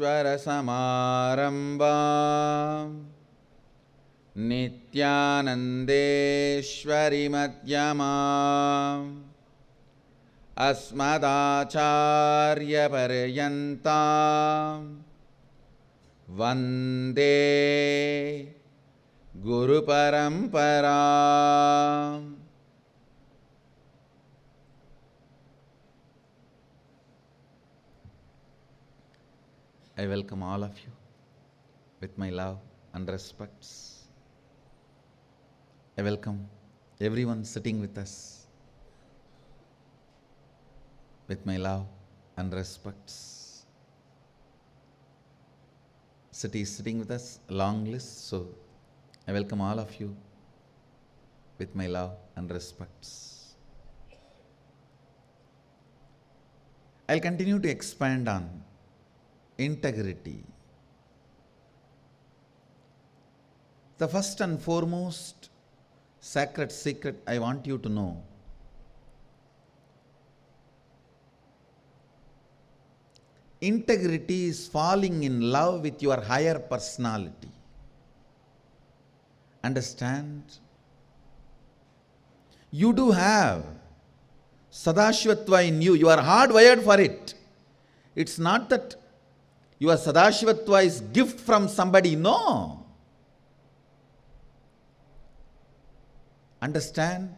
Samarambam Nithyanandeshwari Madhyamam Asmadacharya Paryantam Vande Guru Paramparam. I welcome all of you with my love and respects. I welcome everyone sitting with us with my love and respects. City is sitting with us, a long list, so I welcome all of you with my love and respects. I'll continue to expand on integrity. The first and foremost sacred secret I want you to know: integrity is falling in love with your higher personality. Understand? You do have Sadashivatva in you. You are hardwired for it. It's not that your Sadashivatva is gift from somebody. No. Understand?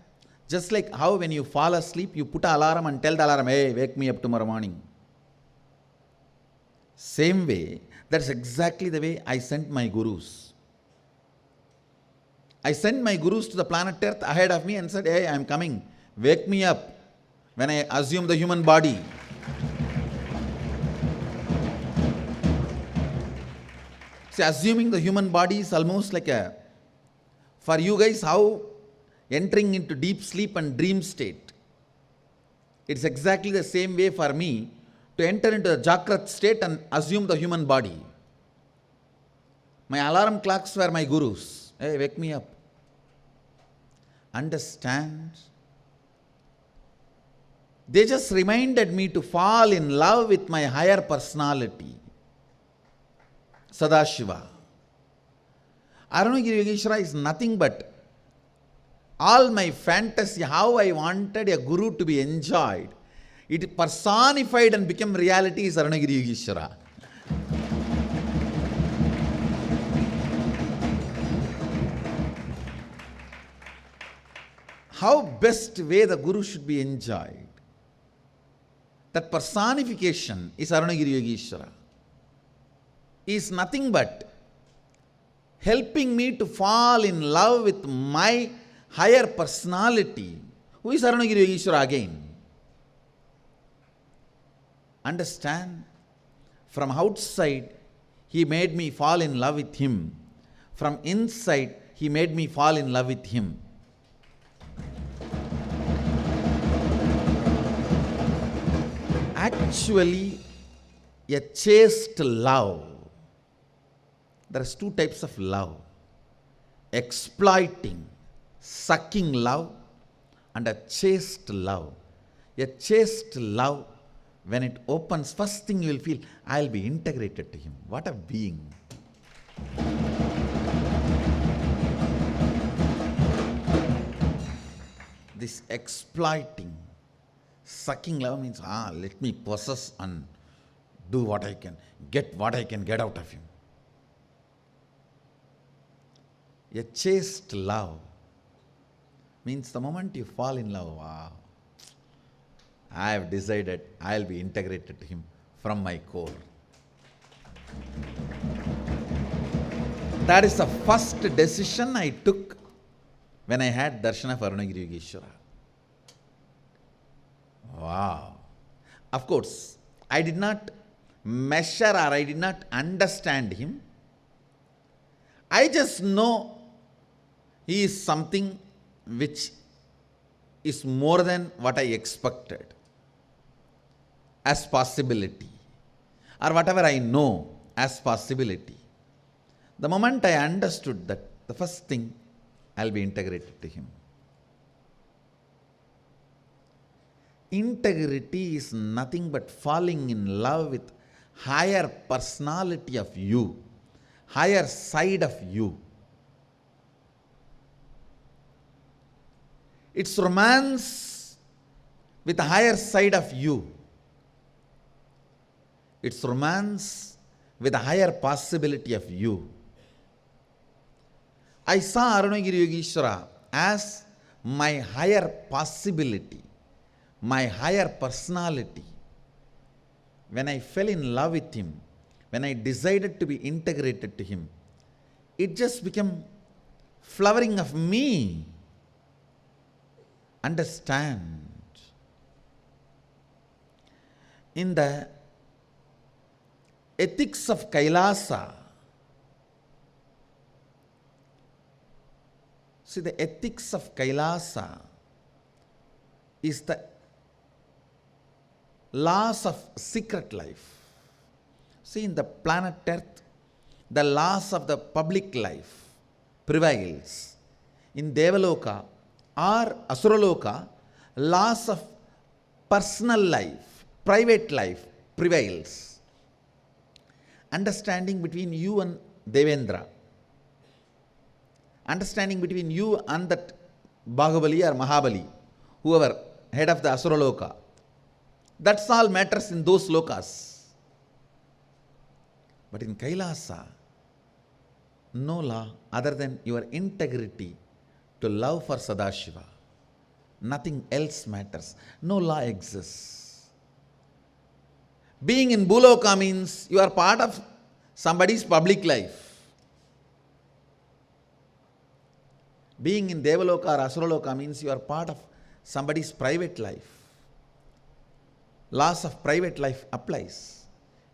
Just like how when you fall asleep, you put an alarm and tell the alarm, hey, wake me up tomorrow morning. Same way, that's exactly the way I sent my gurus. I sent my gurus to the planet Earth ahead of me and said, hey, I'm coming. Wake me up when I assume the human body. See, assuming the human body is almost like a, for you guys, how entering into deep sleep and dream state. It's exactly the same way for me to enter into the Jagrat state and assume the human body. My alarm clocks were my gurus. Hey, wake me up. Understand? They just reminded me to fall in love with my higher personality, Sadashiva. Arunagiri Yogeshwara is nothing but all my fantasy, how I wanted a guru to be enjoyed. It personified and became reality is Arunagiri Yogeshwara. How best way the guru should be enjoyed. That personification is Arunagiri Yogeshwara. Is nothing but helping me to fall in love with my higher personality. Who is Arunagiri Yogeshwara again? Understand? From outside, he made me fall in love with him. From inside, he made me fall in love with him. Actually, a chaste love. There are two types of love: exploiting, sucking love, and a chaste love. A chaste love, when it opens, first thing you will feel, I'll be integrated to him. What a being. This exploiting, sucking love means, let me possess and do what I can, get what I can get out of him. A chaste love means the moment you fall in love, wow, I have decided I'll be integrated to him from my core. That is the first decision I took when I had darshan of Arunagiri Yogeshwara. Wow. Of course, I did not measure or I did not understand him. I just know he is something which is more than what I expected as possibility, or whatever I know as possibility. The moment I understood that, the first thing, I'll be integrated to him. Integrity is nothing but falling in love with higher personality of you, higher side of you. It's romance with the higher side of you. It's romance with a higher possibility of you. I saw Arunagiri Yogeshwara as my higher possibility, my higher personality. When I fell in love with him, when I decided to be integrated to him, it just became flowering of me. Understand? In the ethics of Kailasa, see, the ethics of Kailasa is the laws of secret life. See, in the planet Earth, the laws of the public life prevails. In Devaloka or Asuraloka, laws of personal life, private life prevails. Understanding between you and Devendra, understanding between you and that Bahubali or Mahabali, whoever, head of the Asuraloka, that's all matters in those lokas. But in Kailasa, no law other than your integrity to love for Sadashiva. Nothing else matters. No law exists. Being in Bhuloka means you are part of somebody's public life. Being in Devaloka or Asuraloka means you are part of somebody's private life. Laws of private life applies.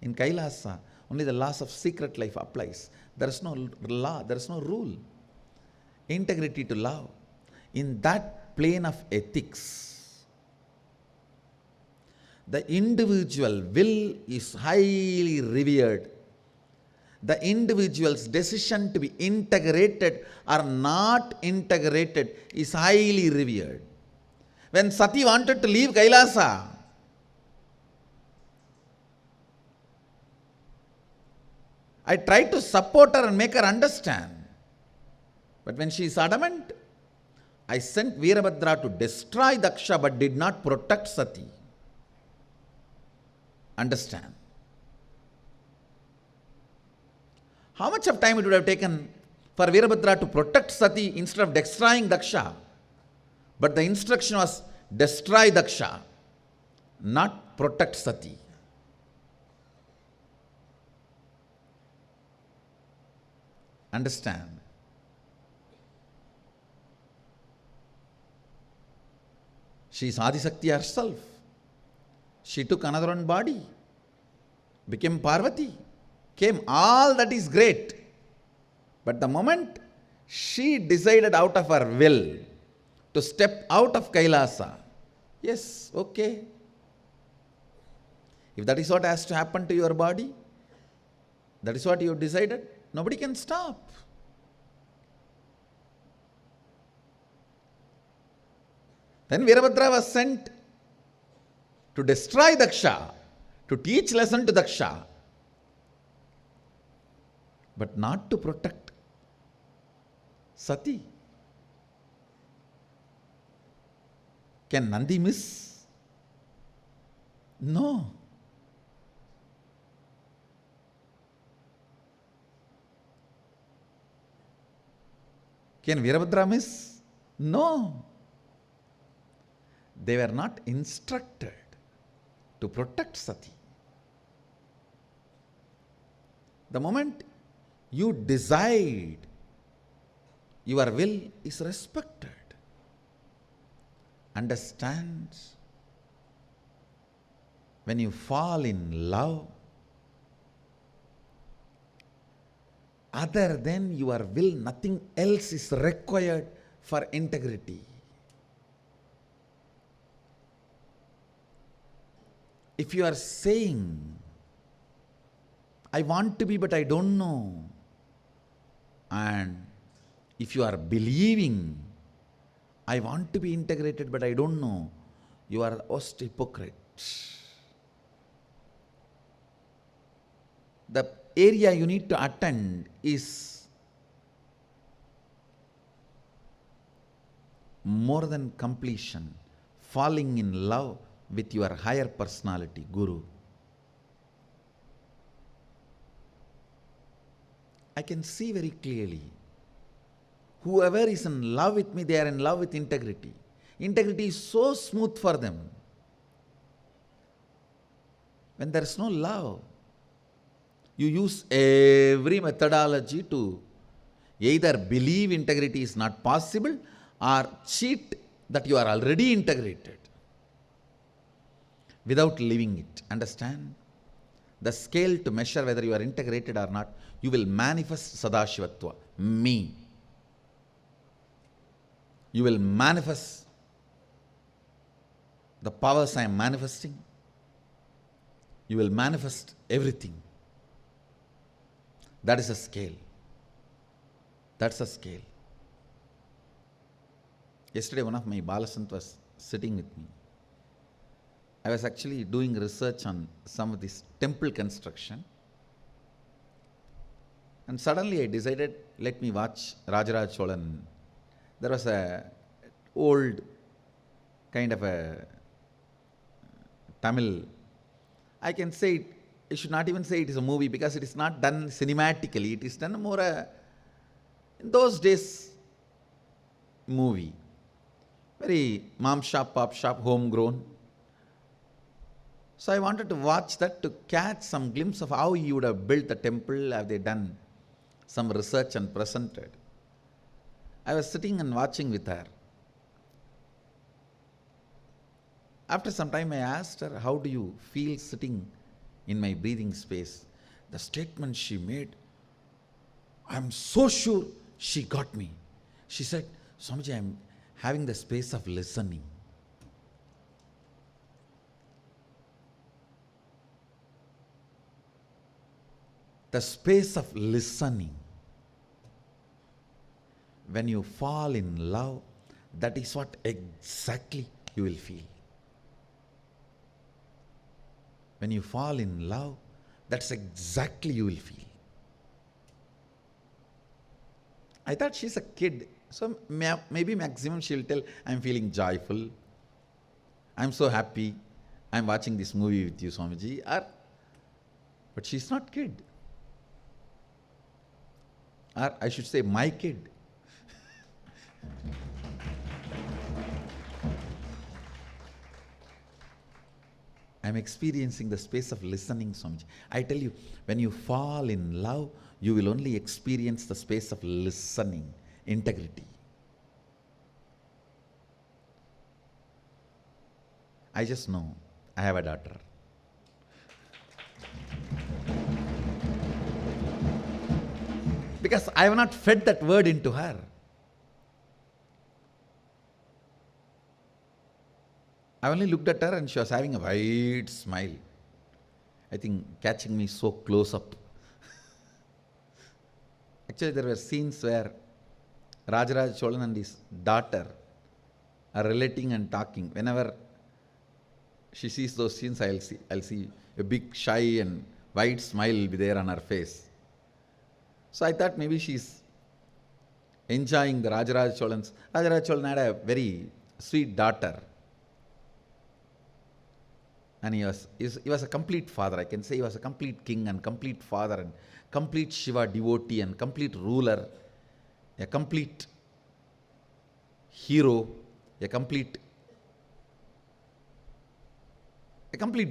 In Kailasa, only the laws of secret life applies. There is no law, there is no rule. Integrity to love. In that plane of ethics, the individual will is highly revered. The individual's decision to be integrated or not integrated is highly revered. When Sati wanted to leave Kailasa, I tried to support her and make her understand. But when she is adamant, I sent Veerabhadra to destroy Daksha but did not protect Sati. Understand? How much of time it would have taken for Veerabhadra to protect Sati instead of destroying Daksha? But the instruction was destroy Daksha, not protect Sati. Understand? She is Adisakti herself. She took another one body, became Parvati, came. All that is great. But the moment she decided out of her will to step out of Kailasa, yes, okay. If that is what has to happen to your body, that is what you have decided, nobody can stop. Then Veerabhadra was sent to destroy Daksha, to teach lesson to Daksha, but not to protect Sati. Can Nandi miss? No. Can Veerabhadra miss? No. They were not instructed to protect Sati. The moment you decide, your will is respected. Understand? When you fall in love, other than your will, nothing else is required for integrity. If you are saying, I want to be but I don't know, and if you are believing, I want to be integrated but I don't know, you are the worst hypocrite. the area you need to attend is more than completion, falling in love with your higher personality, Guru. I can see very clearly, whoever is in love with me, they are in love with integrity. Integrity is so smooth for them. When there is no love, you use every methodology to either believe integrity is not possible or cheat that you are already integrated without living it. Understand? The scale to measure whether you are integrated or not, you will manifest Sadashivatva, me. You will manifest the powers I am manifesting. You will manifest everything. That is a scale. That's a scale. Yesterday, one of my Balasant was sitting with me. I was actually doing research on some of this temple construction. And suddenly I decided, let me watch Rajaraj Cholan. There was a old kind of a Tamil, I can say it, I should not even say it is a movie because it is not done cinematically. It is done more in those days, movie. Very mom shop, pop shop, homegrown. So I wanted to watch that to catch some glimpse of how he would have built the temple, have they done some research and presented. I was sitting and watching with her. After some time I asked her, how do you feel sitting in my breathing space? The statement she made, I'm so sure she got me. She said, Swamiji, I'm having the space of listening. The space of listening. When you fall in love, that is what exactly you will feel. When you fall in love, that's exactly you will feel. I thought she's a kid, so maybe maximum she'll tell, I'm feeling joyful, I'm so happy, I'm watching this movie with you, Swamiji. But she's not kid. Or I should say, my kid. I'm experiencing the space of listening, Swamiji. I tell you, when you fall in love, you will only experience the space of listening, integrity. I just know I have a daughter. Because I have not fed that word into her. I only looked at her and she was having a wide smile. I think catching me so close up. Actually, there were scenes where Rajaraj Cholan and his daughter are relating and talking. Whenever she sees those scenes, I'll see a big shy and wide smile will be there on her face. So I thought maybe she's enjoying the Rajaraj Cholan's. Rajaraj Cholan had a very sweet daughter. And he was a complete father. I can say he was a complete king and complete father and complete Shiva devotee and complete ruler, a complete hero, a complete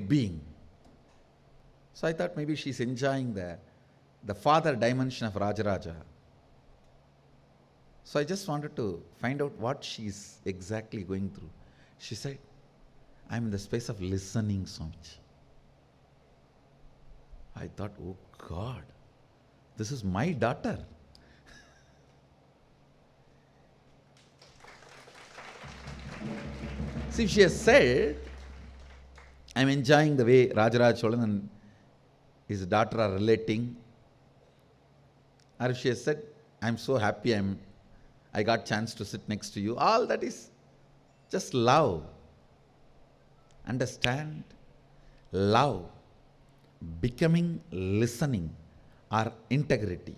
being. So I thought maybe she's enjoying the father dimension of Rajaraja. So I just wanted to find out what she's exactly going through. She said, I'm in the space of listening, Swamiji. I thought, oh God, this is my daughter. See, if she has said, I'm enjoying the way Rajaraj Cholan and his daughter are relating, or if she has said, I'm so happy I got chance to sit next to you, all that is just love. Understand? Love. becoming listening or integrity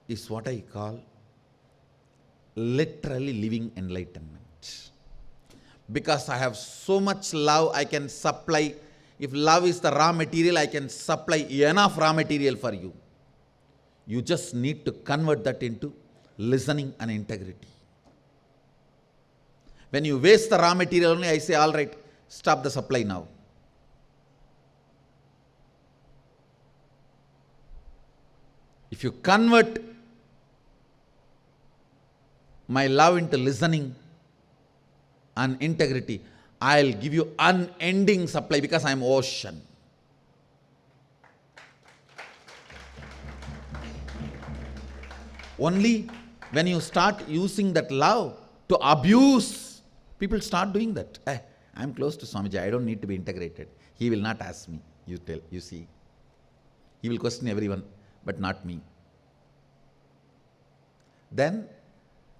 is what I call literally living enlightenment. Because I have so much love, I can supply. If love is the raw material, I can supply enough raw material for you. You just need to convert that into listening and integrity. When you waste the raw material only, I say, all right, stop the supply now. If you convert my love into listening and integrity, I'll give you unending supply because I'm ocean. Only when you start using that love to abuse, people start doing that. I'm close to Swamiji, I don't need to be integrated. He will not ask me, you see. He will question everyone, but not me. Then,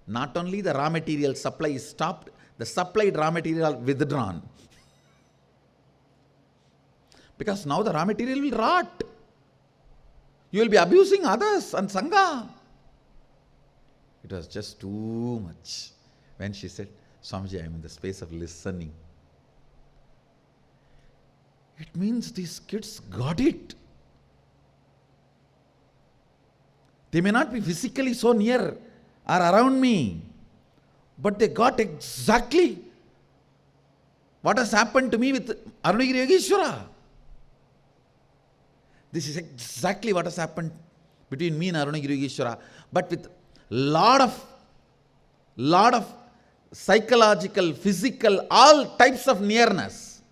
not only the raw material supply is stopped, the supplied raw material are withdrawn. Because now the raw material will rot. You will be abusing others and Sangha. It was just too much. When she said, Swamiji, I am in the space of listening. It means these kids got it. They may not be physically so near or around me, but they got exactly what has happened to me with Arunagiri Yogeshwara. This is exactly what has happened between me and Arunagiri Yogeshwara, but with lot of psychological, physical, all types of nearness.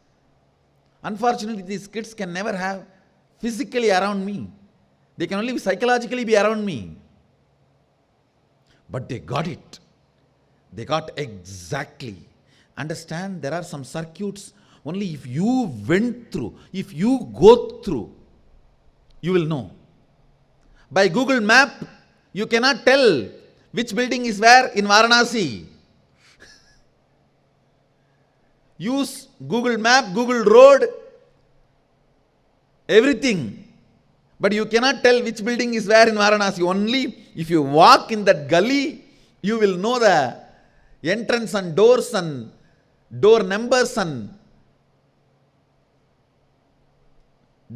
Unfortunately, these kids can never have physically around me. They can only psychologically be around me. But they got it. They got exactly. Understand, there are some circuits, only if you went through, if you go through, you will know. By Google Map, you cannot tell which building is where in Varanasi. Use Google Map, Google Road, everything. But you cannot tell which building is where in Varanasi. Only if you walk in that gully, you will know the entrance and doors and door numbers and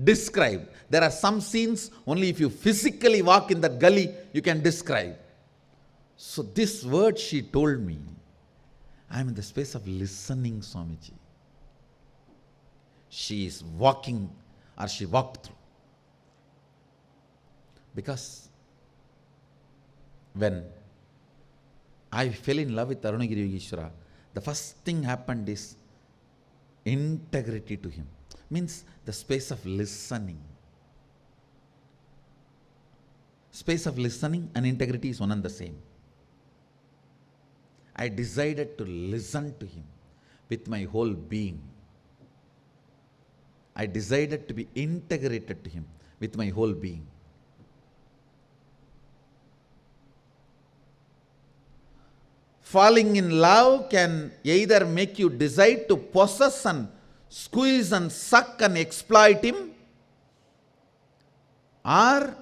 describe. There are some scenes, only if you physically walk in that gully, you can describe. So this word she told me, I am in the space of listening, Swamiji. She is walking, or she walked through. Because when I fell in love with Arunagiri Yogeshwara, the first thing happened is integrity to him. Means the space of listening. Space of listening and integrity is one and the same. I decided to listen to him with my whole being. I decided to be integrated to him with my whole being. Falling in love can either make you decide to possess and squeeze and suck and exploit him, or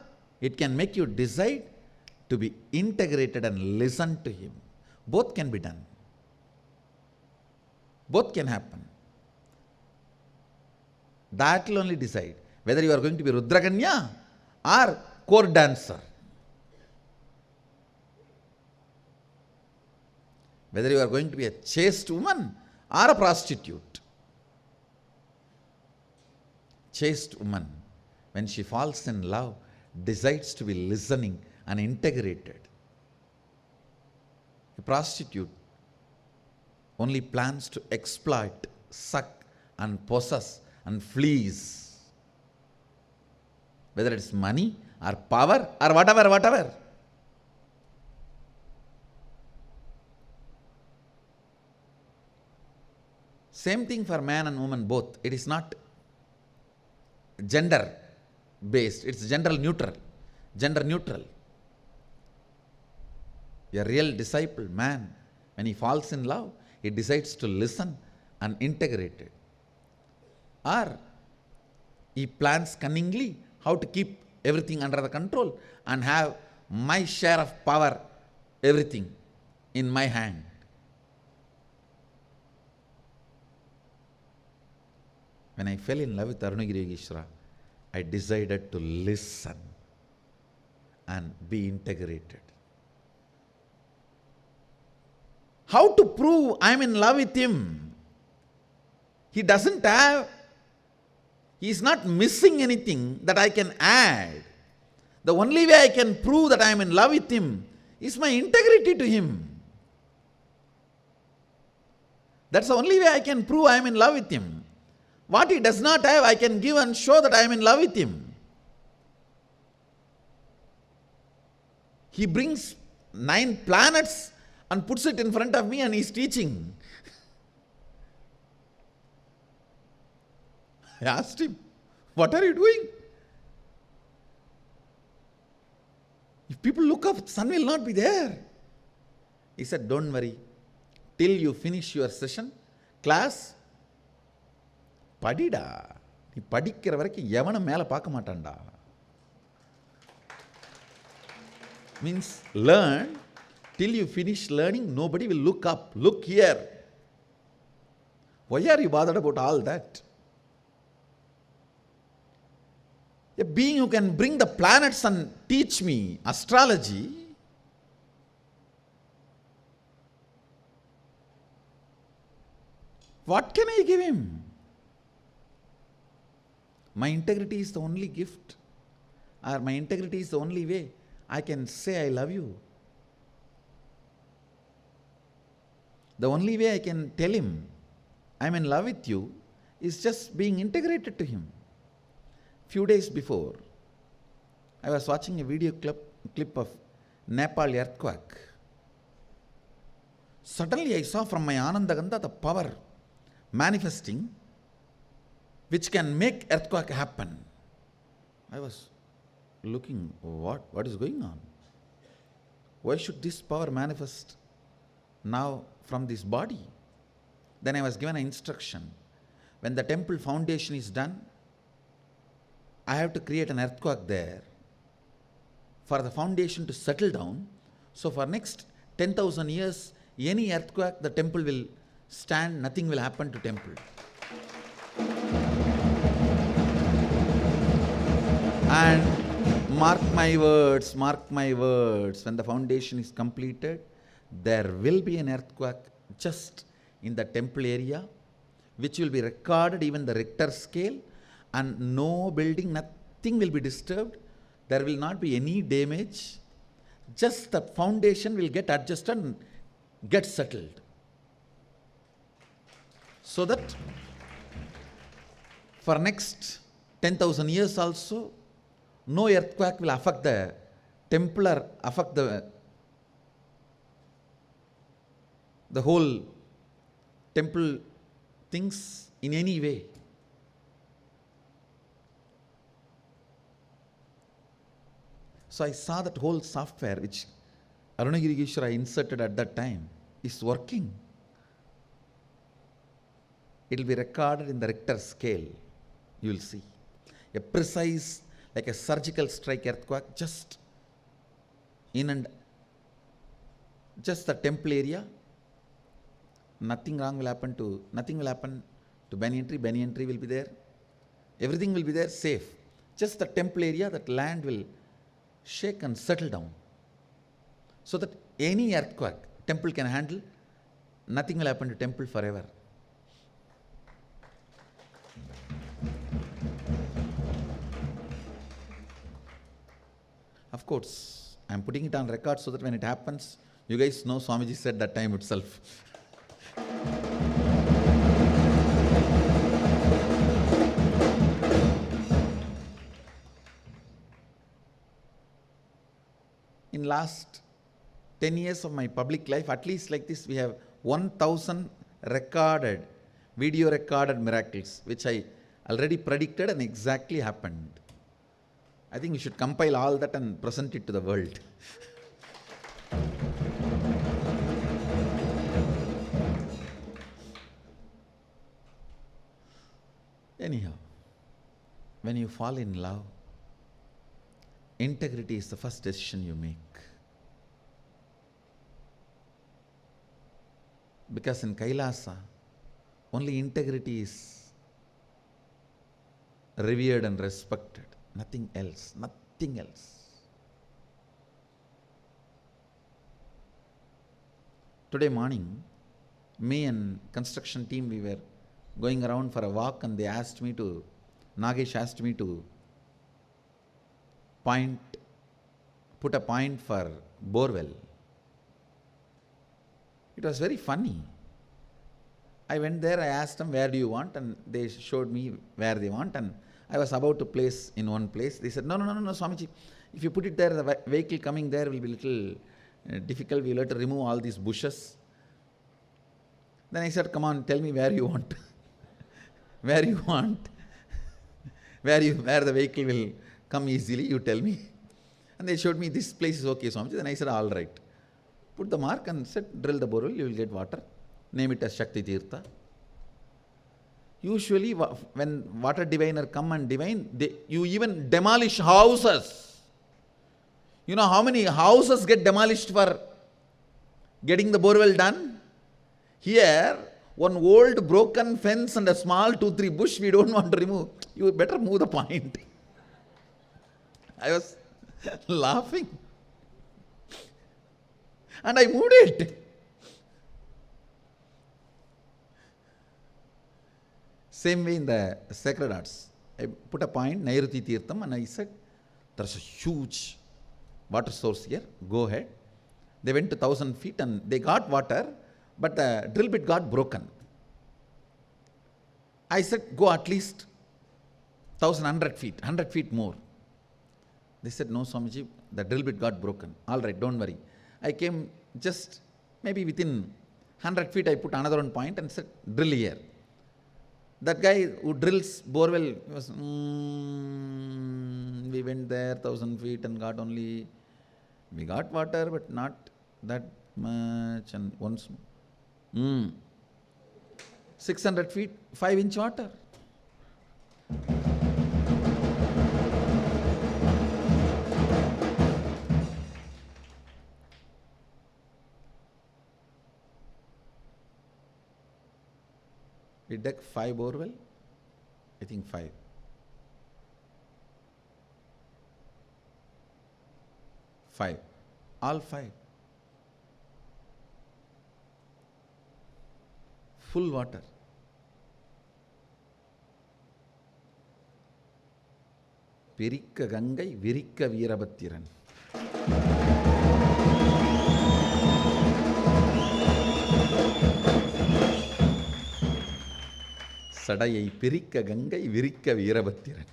it can make you decide to be integrated and listen to him. Both can be done. Both can happen. That will only decide whether you are going to be Rudraganya or court dancer. Whether you are going to be a chaste woman or a prostitute. Chaste woman, when she falls in love, decides to be listening and integrated. A prostitute only plans to exploit, suck and possess and fleece. Whether it's money or power or whatever. Same thing for man and woman both. It is not gender based, it's gender neutral. A real disciple, man, when he falls in love, he decides to listen and integrated. Or he plans cunningly how to keep everything under the control and have my share of power, everything in my hand. When I fell in love with Arunagiri Yogeshwara, I decided to listen and be integrated. How to prove I am in love with him? He doesn't have, he is not missing anything that I can add. The only way I can prove that I am in love with him is my integrity to him. That's the only way I can prove I am in love with him. What he does not have, I can give and show that I am in love with him. He brings 9 planets and puts it in front of me and he is teaching. I asked him, what are you doing? If people look up, the sun will not be there. He said, don't worry. Till you finish your session, class, படிடா, நீ படிக்கிற வரைக்கும் எவனும் மேலே பார்க்க மாட்டான்டா. Means learn, till you finish learning, nobody will look up, look here. Why are you bothered about all that? A being who can bring the planets and teach me astrology, what can I give him? My integrity is the only gift, or my integrity is the only way I can say I love you. The only way I can tell him I am in love with you is just being integrated to him. Few days before, I was watching a video clip of Nepal earthquake. Suddenly I saw from my Anandagandha the power manifesting which can make earthquake happen. I was looking, what is going on? Why should this power manifest now from this body? Then I was given an instruction. When the temple foundation is done, I have to create an earthquake there for the foundation to settle down. So for next 10,000 years, any earthquake, the temple will stand, nothing will happen to temple. And mark my words, when the foundation is completed, there will be an earthquake just in the temple area, which will be recorded even the Richter scale, and no building, nothing will be disturbed. There will not be any damage. Just the foundation will get adjusted and get settled. So that for next 10,000 years also, no earthquake will affect the temple or affect the whole temple things in any way. So I saw that whole software which Arunagiri Yogeshwara inserted at that time is working. It will be recorded in the Richter scale. You will see a precise, like a surgical strike earthquake, just in and just the temple area. Nothing will happen to Banyan tree. Banyan tree will be there. Everything will be there, safe. Just the temple area, that land will shake and settle down. So that any earthquake temple can handle, nothing will happen to temple forever. Of course, I am putting it on record so that when it happens, you guys know Swamiji said that time itself. In last 10 years of my public life, at least like this, we have 1,000 video recorded miracles, which I already predicted and exactly happened. I think we should compile all that and present it to the world. Anyhow, when you fall in love, integrity is the first decision you make. Because in Kailasa, only integrity is revered and respected. Nothing else. Nothing else. Today morning, me and construction team, we were going around for a walk, and Nagesh asked me to put a point for borewell. It was very funny. I went there, I asked them, where do you want? And they showed me where they want, and I was about to place in one place. They said, no, Swamiji, if you put it there, the vehicle coming there will be little difficult. We'll have to remove all these bushes. Then I said, come on, tell me where you want. Where you want. Where the vehicle will come easily, you tell me. And they showed me, this place is okay, Swamiji. Then I said, all right. Put the mark and said, drill the borewell, you will get water. Name it as Shakti Tirtha. Usually, when water diviner come and divine, you even demolish houses. You know how many houses get demolished for getting the borewell done? Here, one old broken fence and a small 2-3 bush we don't want to remove. You better move the point. I was laughing. And I moved it. Same way in the sacred arts. I put a point, Nairuti Tirtham, and I said, there's a huge water source here, go ahead. They went to 1,000 feet and they got water, but the drill bit got broken. I said, go at least 1,100 feet, 100 feet more. They said, no, Swamiji, the drill bit got broken. All right, don't worry. I came just maybe within 100 feet, I put another one point and said, drill here. That guy who drills borewell was, we went there 1,000 feet and we got water, but not that much. And once, 600 feet, 5-inch water. We dug 5 borewell, I think 5. All 5. Full water. Pirikka Gangai, Virikka Veerabhattiran. Sadayai Pirikka Gangai, Virikka Veerabhattiran.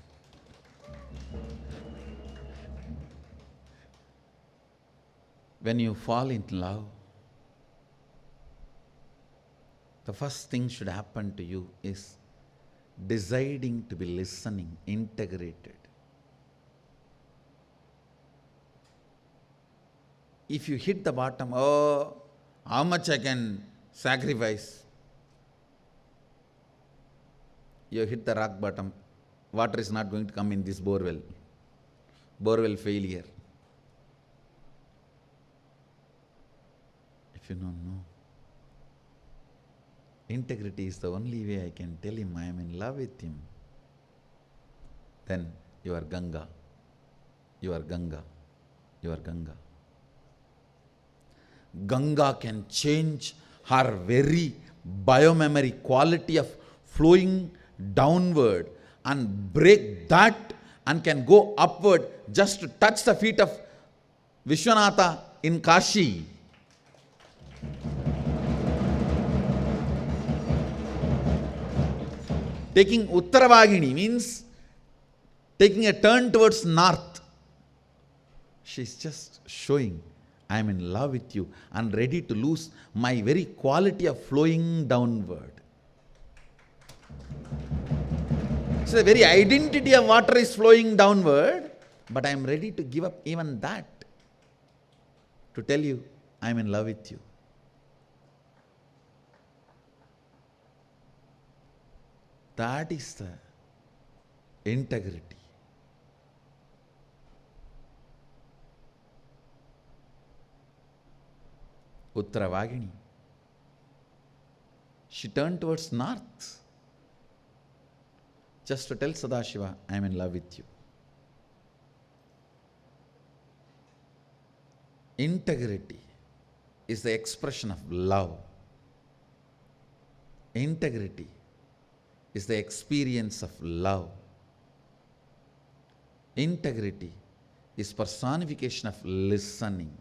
When you fall in love, the first thing should happen to you is deciding to be listening, integrated. If you hit the bottom, oh, how much I can sacrifice? You hit the rock bottom, water is not going to come in this borewell. Borewell failure. If you don't know, integrity is the only way I can tell him I am in love with him. Then you are Ganga. You are Ganga. You are Ganga. Ganga can change her very biomemory quality of flowing downward and break that and can go upward just to touch the feet of Vishwanatha in Kashi. Taking Uttaravagini means taking a turn towards north. She's just showing, I am in love with you and ready to lose my very quality of flowing downward. So the very identity of water is flowing downward, but I am ready to give up even that to tell you, I am in love with you. That is the integrity. Uttaravagini. She turned towards north just to tell Sadashiva, I am in love with you. Integrity is the expression of love. Integrity is the experience of love. Integrity is personification of listening.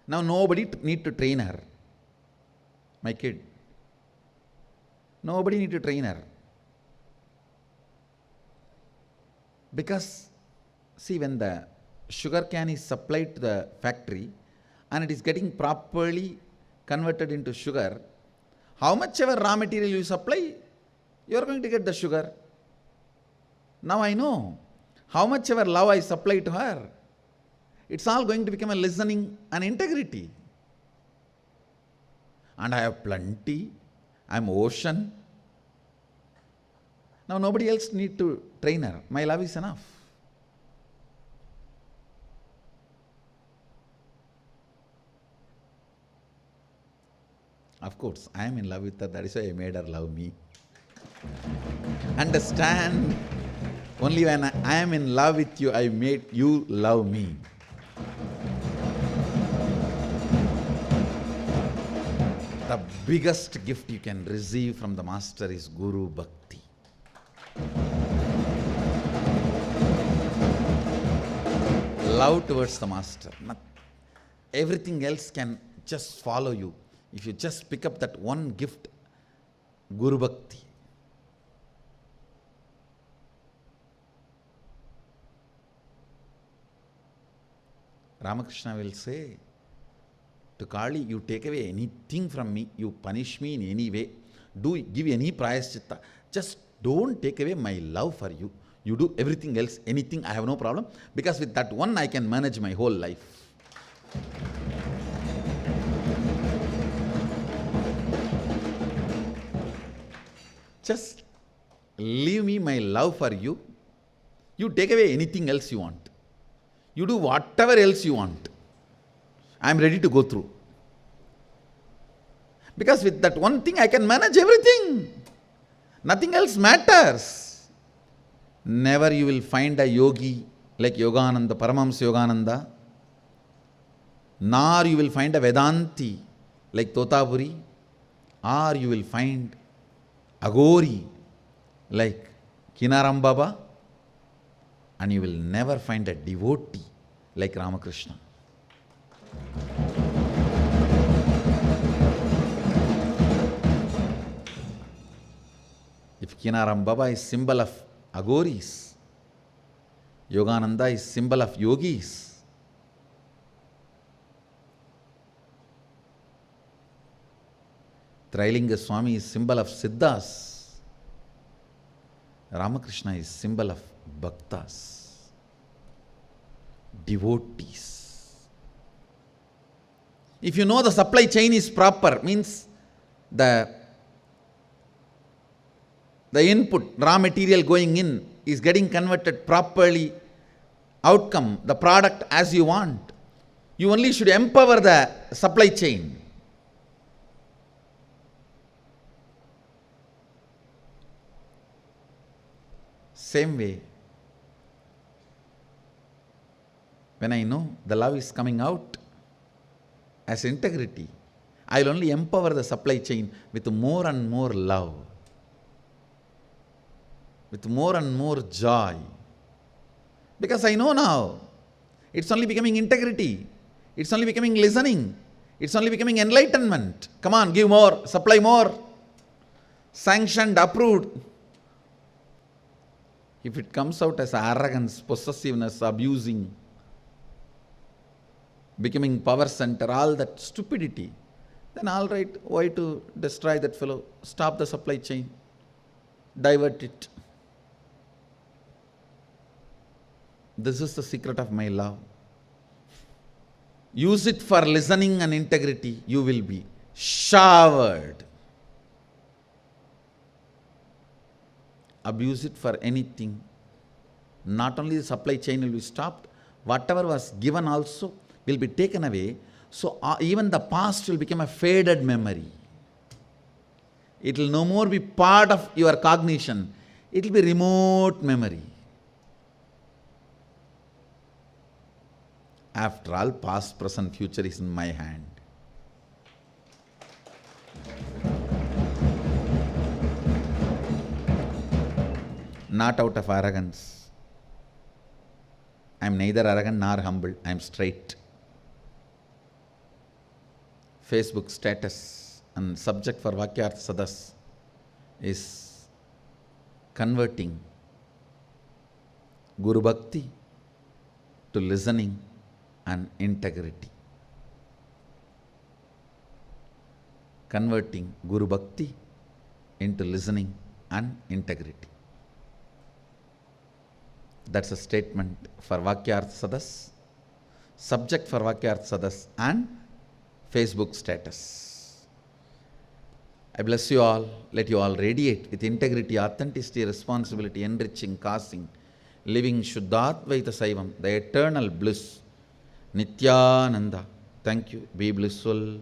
Now nobody need to train her. My kid. Nobody need to train her. Because, see, when the sugar cane is supplied to the factory and it is getting properly converted into sugar, how much ever raw material you supply, you are going to get the sugar. Now I know how much ever love I supply to her, it's all going to become a listening and integrity. And I have plenty, I am ocean. Now nobody else need to train her. My love is enough. Of course, I am in love with her. That is why I made her love me. Understand? Only when I am in love with you, I made you love me. The biggest gift you can receive from the Master is Guru Bhakti. Love towards the Master. Everything else can just follow you. If you just pick up that one gift, Guru Bhakti. Ramakrishna will say to Kali, you take away anything from me, you punish me in any way, give any prayaschitta, just don't take away my love for you. You do everything else, anything, I have no problem, because with that one I can manage my whole life. Just leave me my love for you. You take away anything else you want. You do whatever else you want. I am ready to go through. Because with that one thing I can manage everything. Nothing else matters. Never you will find a yogi like Yogananda, Paramahamsa Yogananda. Nor you will find a Vedanti like Totapuri. Or you will find Agori like Kinaram Baba. And you will never find a devotee like Ramakrishna. If Kinaram Baba is symbol of Agoris, Yogananda is symbol of yogis. Trailinga Swami is symbol of Siddhas. Ramakrishna is symbol of Bhaktas, devotees. If you know the supply chain is proper, means the input, raw material going in is getting converted properly, outcome, the product as you want. You only should empower the supply chain. Same way, when I know the love is coming out as integrity, I will only empower the supply chain with more and more love, with more and more joy. Because I know now, it's only becoming integrity, it's only becoming listening, it's only becoming enlightenment. Come on, give more, supply more, sanctioned, approved. If it comes out as arrogance, possessiveness, abusing, becoming power center, all that stupidity, then all right, why to destroy that fellow? Stop the supply chain, divert it. This is the secret of my love. Use it for listening and integrity, you will be showered. Abuse it for anything. Not only the supply chain will be stopped, whatever was given also will be taken away. So even the past will become a faded memory. It will no more be part of your cognition. It will be remote memory. After all, past, present, future is in my hand. Not out of arrogance. I am neither arrogant nor humble. I am straight. Facebook status and subject for Vakyartha Sadas is converting Guru Bhakti to listening and integrity. Converting Guru Bhakti into listening and integrity. That's a statement for Vakyartha Sadas, subject for Vakyartha Sadas, and Facebook status. I bless you all. Let you all radiate with integrity, authenticity, responsibility, enriching, causing, living Shuddhadvaita Saivam, the eternal bliss. Nithyananda. Thank you. Be blissful.